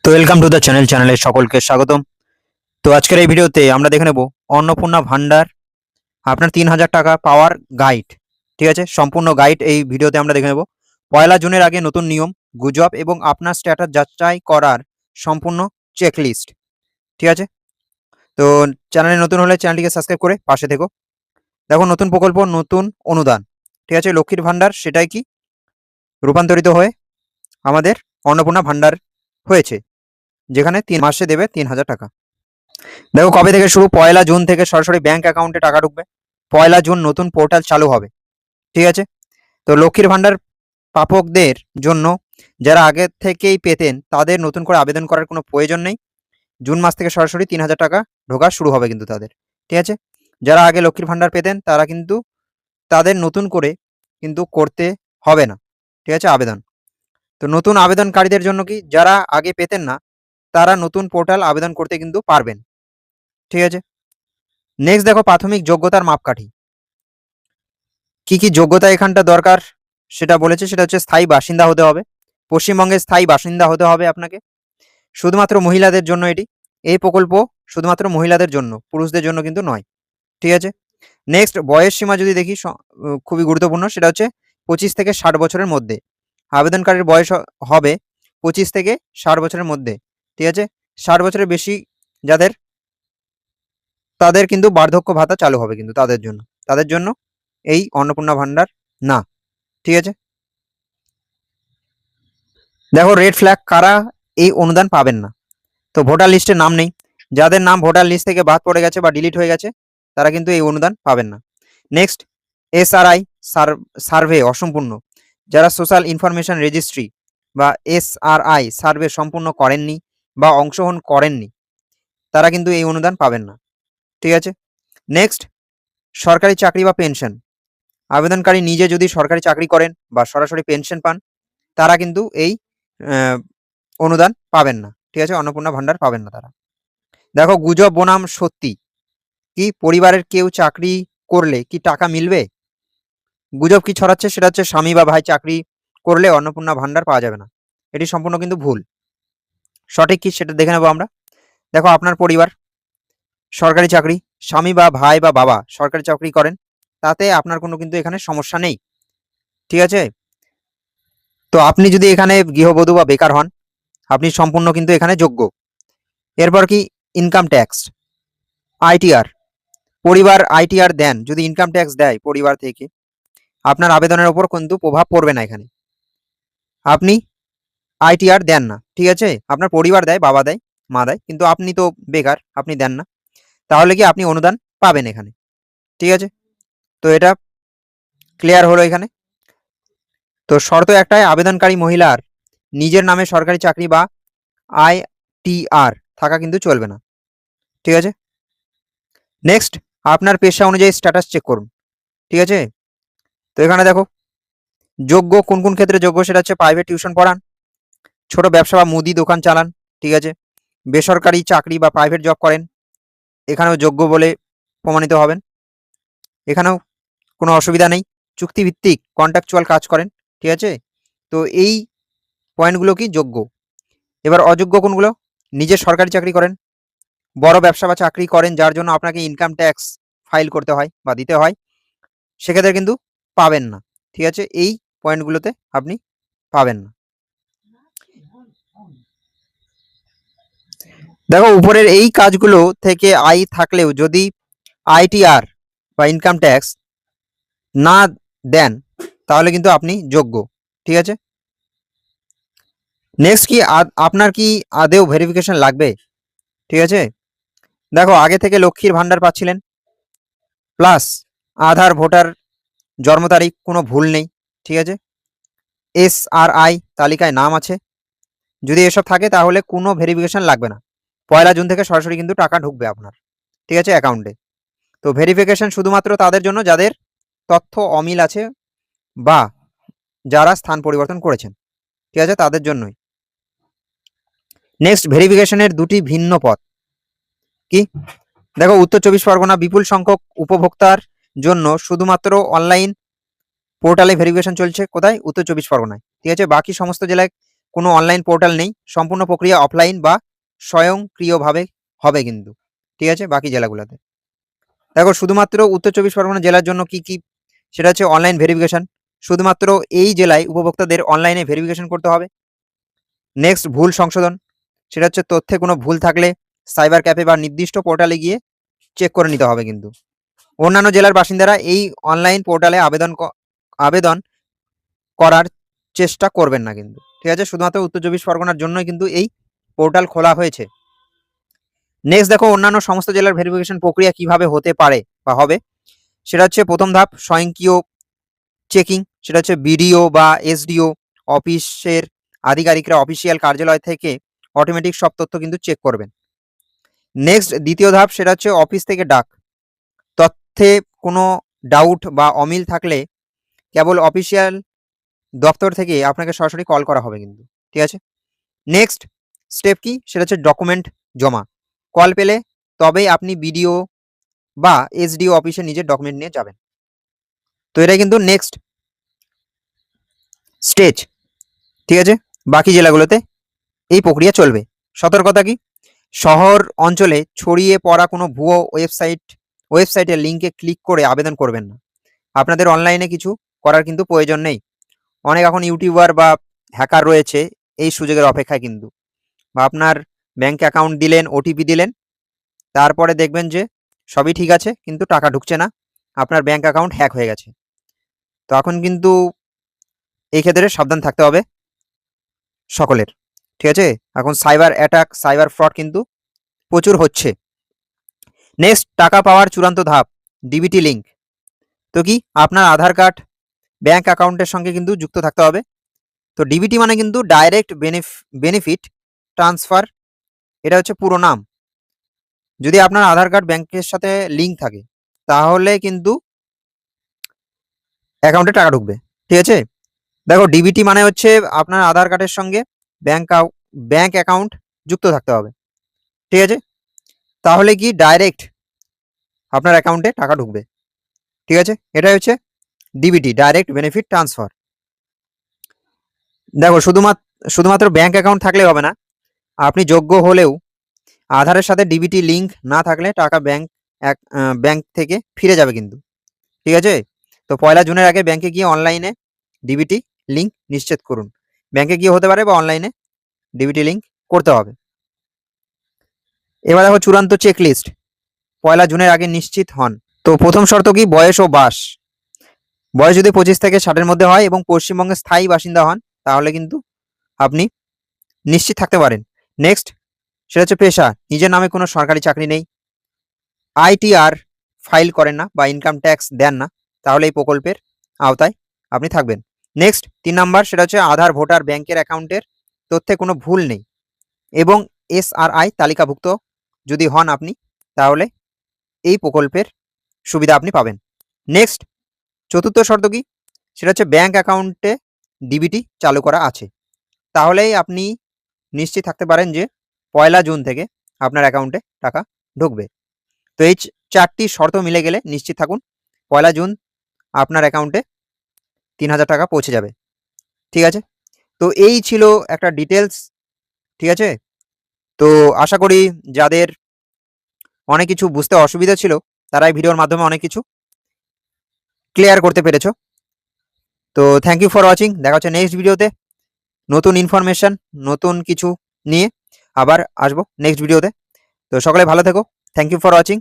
তো welcome to the চ্যানেলে সকলকে স্বাগতম। তো আজকের এই ভিডিওতে আমরা দেখে নেব অন্নপূর্ণা ভান্ডার আপনার 3000 টাকা পাওয়ার গাইড। ঠিক আছে, সম্পূর্ণ গাইড এই ভিডিওতে আমরা দেখে নেব। 1 জুনের আগে নতুন নিয়ম, গুজব এবং আপনার স্ট্যাটাস যাচাই করার সম্পূর্ণ চেকলিস্ট। ঠিক আছে, তো চ্যানেলে নতুন হলে চ্যানেলটিকে সাবস্ক্রাইব করে পাশে থেকো। দেখো, নতুন প্রকল্প, নতুন অনুদান। ঠিক আছে, লক্ষ্মীর ভান্ডার সেটাই কি রূপান্তরিত হয়ে আমাদের অন্নপূর্ণা ভান্ডার হয়েছে, যেখানে 3 মাসে দেবে 3000 টাকা। দেখো, কবে থেকে শুরু? 1 জুন থেকে সরাসরি ব্যাংক অ্যাকাউন্টে টাকা ঢুকবে। 1 জুন নতুন পোর্টাল চালু হবে। ঠিক আছে, তো লক্ষ্মীর ভান্ডার প্রাপকদের জন্য যারা আগে থেকেই পেতেন তাদের নতুন করে আবেদন করার কোনো প্রয়োজন নেই। জুন মাস থেকে সরাসরি 3000 টাকা ঢোকা শুরু হবে কিন্তু তাদের। ঠিক আছে, যারা আগে লক্ষ্মীর ভান্ডার পেতেন তারা কিন্তু তাদের নতুন করে কিন্তু করতে হবে না। ঠিক আছে, আবেদন। তো নতুন আবেদনকারীদের জন্য কি, যারা আগে পেতেন না তারা নতুন পোর্টাল আবেদন করতে কিন্তু পারবেন। ঠিক আছে, নেক্সট দেখো, প্রাথমিক যোগ্যতার মাপকাঠি। কি কি যোগ্যতা এখানটা দরকার সেটা বলেছে, সেটা হচ্ছে স্থায়ী বাসিন্দা হতে হবে। পশ্চিমবঙ্গের স্থায়ী বাসিন্দা হতে হবে আপনাকে। শুধুমাত্র মহিলাদের জন্য এটি, এই প্রকল্প শুধুমাত্র মহিলাদের জন্য, পুরুষদের জন্য কিন্তু নয়। ঠিক আছে, নেক্সট বয়স সীমা যদি দেখি, খুবই গুরুত্বপূর্ণ, সেটা হচ্ছে 25 থেকে 60 বছরের মধ্যে। আবেদনকারীর বয়স হবে 25 থেকে 60 বছরের মধ্যে। ঠিক আছে, 60 বছরের বেশি যাদের, তাদের কিন্তু বার্ধক্য ভাতা চালু হবে কিন্তু তাদের জন্য এই অন্নপূর্ণা ভান্ডার না। ঠিক আছে, দেখো রেড ফ্ল্যাগ কারা এই অনুদান পাবেন না। তো ভোটার লিস্টে নাম নেই, যাদের নাম ভোটার লিস্ট থেকে বাদ পড়ে গেছে বা ডিলিট হয়ে গেছে তারা কিন্তু এই অনুদান পাবেন না। নেক্সট, এসআরআই সার্ভে অসম্পূর্ণ, যারা সোশ্যাল ইনফরমেশন রেজিস্ট্রি বা এসআরআই সার্ভে সম্পূর্ণ করেননি বা অংশগ্রহণ করেননি তারা কিন্তু এই অনুদান পাবেন না। ঠিক আছে, নেক্সট, সরকারি চাকরি বা পেনশন, আবেদনকারী নিজে যদি সরকারি চাকরি করেন বা সরাসরি পেনশন পান তারা কিন্তু এই অনুদান পাবেন না। ঠিক আছে, অন্নপূর্ণা ভান্ডার পাবেন না তারা। দেখো, গুজব বনাম সত্যি। কি, পরিবারের কেউ চাকরি করলে কি টাকা মিলবে? গুজব কি ছড়াচ্ছে, সেটা হচ্ছে স্বামী বা ভাই চাকরি করলে অন্নপূর্ণা ভান্ডার পাওয়া যাবে না। এটি সম্পূর্ণ কিন্তু ভুল। সঠিক কি সেটা দেখে নেবো আমরা। দেখো, আপনার পরিবার সরকারি চাকরি, স্বামী বা ভাই বা বাবা সরকারি চাকরি করেন, তাতে আপনার কোনো কিন্তু এখানে সমস্যা নেই। ঠিক আছে, তো আপনি যদি এখানে গৃহবধূ বা বেকার হন, আপনি সম্পূর্ণ কিন্তু এখানে যোগ্য। এরপর কি, ইনকাম ট্যাক্স, আইটিআর, পরিবার আইটিআর দেন, যদি ইনকাম ট্যাক্স দেয় পরিবার থেকে, আপনার আবেদনের ওপর কিন্তু প্রভাব পড়বে না। এখানে আপনি আইটিআর দেন না। ঠিক আছে, আপনার পরিবার দেয়, বাবা দেয়, মা দেয়, কিন্তু আপনি তো বেকার, আপনি দেন না, তাহলে কি আপনি অনুদান পাবেন এখানে। ঠিক আছে, তো এটা ক্লিয়ার হলো এখানে। তো শর্ত একটাই, আবেদনকারী মহিলার নিজের নামে সরকারি চাকরি বা আইটিআর থাকা কিন্তু চলবে না। ঠিক আছে, নেক্সট, আপনার পেশা অনুযায়ী স্ট্যাটাস চেক করুন। ঠিক আছে, তো এখানে দেখো, যোগ্য কোন কোন ক্ষেত্রে যোগ্য, সেটা হচ্ছে প্রাইভেট টিউশন পড়ান, ছোট ব্যবসা বা মুদি দোকান চালান। ঠিক আছে, বেসরকারি চাকরি বা প্রাইভেট জব করেন, এখানেও যোগ্য বলে প্রমাণিত হবেন। এখানেও কোনো অসুবিধা নেই। চুক্তিভিত্তিক কন্ট্রাকচুয়াল কাজ করেন। ঠিক আছে, তো এই পয়েন্টগুলো কি যোগ্য। এবার অযোগ্য কোনগুলো? নিজে সরকারি চাকরি করেন, বড় ব্যবসা বা চাকরি করেন যার জন্য আপনাকে ইনকাম ট্যাক্স ফাইল করতে হয় বা দিতে হয়, সেক্ষেত্রে কিন্তু পাবেন না। ঠিক আছে, এই পয়েন্টগুলোতে আপনি পাবেন না। দেখো, উপরের এই কাজগুলো থেকে আয় থাকলেও যদি আইটিআর বা ইনকাম ট্যাক্স না দেন তাহলে কিন্তু আপনি যোগ্য। ঠিক আছে, নেক্সট কি, আপনার কি আদেও ভেরিফিকেশন লাগবে? ঠিক আছে, দেখো, আগে থেকে লক্ষ্মীর ভান্ডার পাচ্ছিলেন, প্লাস আধার, ভোটার, জন্ম তারিখ কোনো ভুল নেই। ঠিক আছে, এসআরআই তালিকায় নাম আছে, যদি এসব থাকে তাহলে কোনো ভেরিফিকেশন লাগবে না। 1 জুন থেকে সরাসরি কিন্তু টাকা ঢুকবে আপনার। ঠিক আছে, অ্যাকাউন্টে। তো ভেরিফিকেশন শুধুমাত্র তাদের জন্য যাদের তথ্য অমিল আছে বা যারা স্থান পরিবর্তন করেছেন। ঠিক আছে, তাদের জন্যই। নেক্সট, ভেরিফিকেশনের দুটি ভিন্ন পথ। কি, দেখো, উত্তর 24 পরগনা বিপুল সংখ্যক উপভোক্তার জন্য শুধুমাত্র অনলাইন পোর্টালে ভেরিফিকেশন চলছে। কোথায়? উত্তর 24 পরগনায়। ঠিক আছে, বাকি সমস্ত জেলায় কোনো অনলাইন পোর্টাল নেই, সম্পূর্ণ প্রক্রিয়া অফলাইন বা স্বয়ংক্রিয়ভাবে হবে কিন্তু, ঠিক আছে, বাকি জেলাগুলোতে। দেখো শুধুমাত্র উত্তর 24 পরগনা জেলার জন্য কি কি, সেটা হচ্ছে অনলাইন ভেরিফিকেশন, শুধুমাত্র এই জেলায় উপভোক্তাদের অনলাইনে ভেরিফিকেশন করতে হবে। নেক্সট ভুল সংশোধন, সেটা হচ্ছে তথ্যে কোনো ভুল থাকলে সাইবার ক্যাফে বা নির্দিষ্ট পোর্টালে গিয়ে চেক করে নিতে হবে কিন্তু। অন্যান্য জেলার বাসিন্দারা এই অনলাইন পোর্টালে আবেদন করার চেষ্টা করবেন না কিন্তু, ঠিক আছে, শুধুমাত্র উত্তর 24 পরগনার জন্যই কিন্তু এই পোর্টাল খোলা হয়েছে। নেক্সট দেখো অন্যান্য সমস্ত জেলার ভেরিফিকেশন প্রক্রিয়া কিভাবে হতে পারে বা হবে, সেটা হচ্ছে প্রথম ধাপ স্বয়ংক্রিয় চেকিং, সেটা হচ্ছে বিডিও বা এসডিও অফিসের আধিকারিকরা অফিসিয়াল কার্যালয় থেকে অটোমেটিক সব তথ্য কিন্তু চেক করবেন। নেক্সট দ্বিতীয় ধাপ, সেটা হচ্ছে অফিস থেকে ডাক, তথ্যে কোনো ডাউট বা অমিল থাকলে কেবল অফিসিয়াল দপ্তর থেকে আপনাকে সরাসরি কল করা হবে কিন্তু, ঠিক আছে। নেক্সট স্টেপ কি, সেটা হচ্ছে ডকুমেন্ট জমা, কল পেলে তবেই আপনি বিডিও বা এসডিও অফিসে নিজের ডকুমেন্ট নিয়ে যাবেন। তো এটা কিন্তু নেক্সট স্টেজ, ঠিক আছে, বাকি জেলাগুলোতে এই প্রক্রিয়া চলবে। সতর্কতা কি, শহর অঞ্চলে ছড়িয়ে পড়া কোনো ভুয়ো ওয়েবসাইটের লিঙ্কে ক্লিক করে আবেদন করবেন না। আপনাদের অনলাইনে কিছু করার কিন্তু প্রয়োজন নেই। অনেক এখন ইউটিউবার বা হ্যাকার রয়েছে এই সুযোগের অপেক্ষায় কিন্তু, বা আপনার ব্যাংক অ্যাকাউন্ট দিলেন, ওটিপি দিলেন, তারপরে দেখবেন যে সবই ঠিক আছে কিন্তু টাকা ঢুকছে না, আপনার ব্যাংক অ্যাকাউন্ট হ্যাক হয়ে গেছে। তো এখন কিন্তু এই ক্ষেত্রে সাবধান থাকতে হবে সকলের, ঠিক আছে। এখন সাইবার অ্যাটাক, সাইবার ফ্রড কিন্তু প্রচুর হচ্ছে। নেক্সট টাকা পাওয়ার চূড়ান্ত ধাপ, ডিবিটি লিঙ্ক। তো কি, আপনার আধার কার্ড ব্যাংক অ্যাকাউন্টের সঙ্গে কিন্তু যুক্ত থাকতে হবে। তো ডিবিটি মানে কিন্তু ডাইরেক্ট বেনিফিট ট্রান্সফার, এটা হচ্ছে পুরো নাম। যদি আপনার আধার কার্ড ব্যাংকের সাথে লিঙ্ক থাকে তাহলে কিন্তু অ্যাকাউন্টে টাকা ঢুকবে, ঠিক আছে। দেখো ডিবিটি মানে হচ্ছে আপনার আধার কার্ডের সঙ্গে ব্যাংক অ্যাকাউন্ট যুক্ত থাকতে হবে, ঠিক আছে, তাহলে কি ডাইরেক্ট আপনার অ্যাকাউন্টে টাকা ঢুকবে, ঠিক আছে। এটাই হচ্ছে ডিবিটি, ডাইরেক্ট বেনিফিট ট্রান্সফার। দেখো শুধুমাত্র ব্যাংক অ্যাকাউন্ট থাকলে হবে না, আপনি যোগ্য হলেও আধারের সাথে ডিবিটি লিঙ্ক না থাকলে টাকা ব্যাংক থেকে ফিরে যাবে কিন্তু, ঠিক আছে। তো 1 জুনের আগে ব্যাংকে গিয়ে অনলাইনে ডিবিটি লিঙ্ক নিশ্চিত করুন। ব্যাংকে গিয়ে হতে পারে বা অনলাইনে ডিবিটি লিঙ্ক করতে হবে। এবার দেখো চূড়ান্ত চেকলিস্ট, 1 জুনের আগে নিশ্চিত হন। তো প্রথম শর্ত কি, বয়স ও বাস। বয়স যদি 25 থেকে 60-এর মধ্যে হয় এবং পশ্চিমবঙ্গের স্থায়ী বাসিন্দা হন তাহলে কিন্তু আপনি নিশ্চিত থাকতে পারেন। নেক্সট সেটা হচ্ছে পেশা, নিজের নামে কোনো সরকারি চাকরি নেই, আইটিআর ফাইল করেন না বা ইনকাম ট্যাক্স দেন না, তাহলে এই প্রকল্পের আওতায় আপনি থাকবেন। নেক্সট 3 নাম্বার, সেটা হচ্ছে আধার, ভোটার, ব্যাংকের অ্যাকাউন্টের তথ্যে কোনো ভুল নেই এবং এসআরআই তালিকাভুক্ত যদি হন আপনি, তাহলে এই প্রকল্পের সুবিধা আপনি পাবেন। নেক্সট চতুর্থ শর্ত কি, সেটা হচ্ছে ব্যাংক অ্যাকাউন্টে ডিবিটি চালু করা আছে, তাহলেই আপনি নিশ্চিত থাকতে পারেন যে 1 জুন থেকে আপনার অ্যাকাউন্টে টাকা ঢুকবে। তো এই 4টি শর্ত মিলে গেলে নিশ্চিত থাকুন 1 জুন আপনার অ্যাকাউন্টে 3000 টাকা পৌঁছে যাবে, ঠিক আছে। তো এই ছিল একটা ডিটেলস, ঠিক আছে। তো আশা করি যাদের অনেক কিছু বুঝতে অসুবিধা ছিল তারা এই ভিডিওর মাধ্যমে অনেক কিছু ক্লিয়ার করতে পেরেছো। তো থ্যাংক ইউ ফর ওয়াচিং, দেখা হচ্ছে নেক্সট ভিডিওতে নতুন ইনফরমেশন, নতুন কিছু নিয়ে আবার আসবো নেক্সট ভিডিওতে। তো সকলে ভালো থেকো, থ্যাংক ইউ ফর ওয়াচিং।